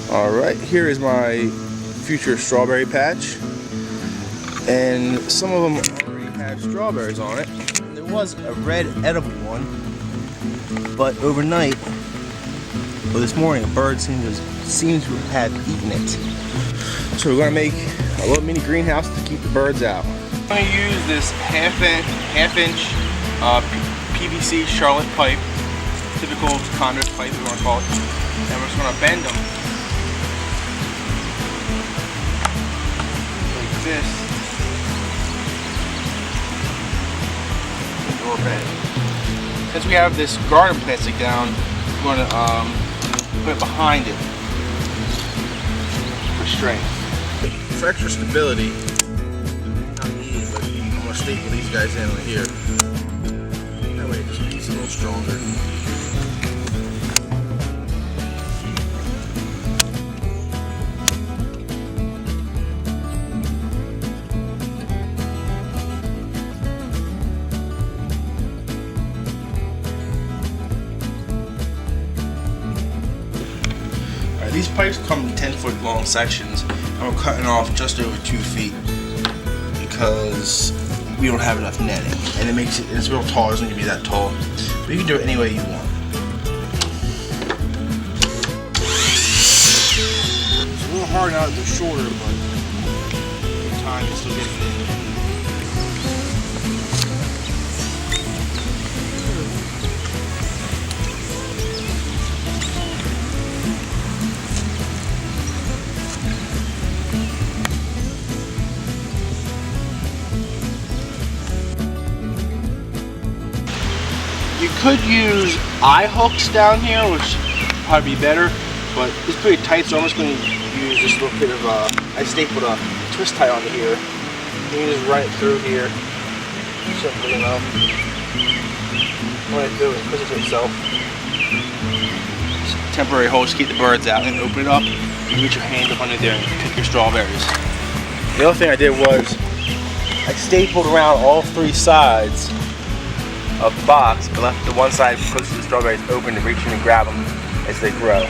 Alright, here is my future strawberry patch, and some of them already have strawberries on it. There was a red edible one, but overnight, or this morning, a bird seems to have eaten it. So we're going to make a little mini greenhouse to keep the birds out. I'm going to use this half inch PVC Charlotte pipe, typical conduit pipe we want to call it, and we're just going to bend them like this into our bed. Since we have this garden plastic down, we're going to put it behind it for strength. For extra stability, not needed, but I'm going to staple these guys in right here. That way it just makes it a little stronger. These pipes come in 10-foot long sections, and we're cutting off just over 2 feet because we don't have enough netting, and it's real tall. It doesn't need to be that tall, but you can do it any way you want. It's a little hard now that they're shorter, but with time it's still getting in. You could use eye hooks down here, which would probably be better, but it's pretty tight, so I'm just going to use this little bit of, I stapled a twist tie onto here. You can just run it through here, simply enough. Run it through and twist it to itself. Just temporary holes to keep the birds out, and open it up, you reach your hand up under there and pick your strawberries. The other thing I did was, I stapled around all 3 sides of the box, but left the one side close to the strawberries open to reach in and grab them as they grow.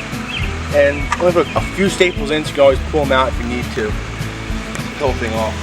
And only put a few staples in, so you can always pull them out if you need to. The whole thing off.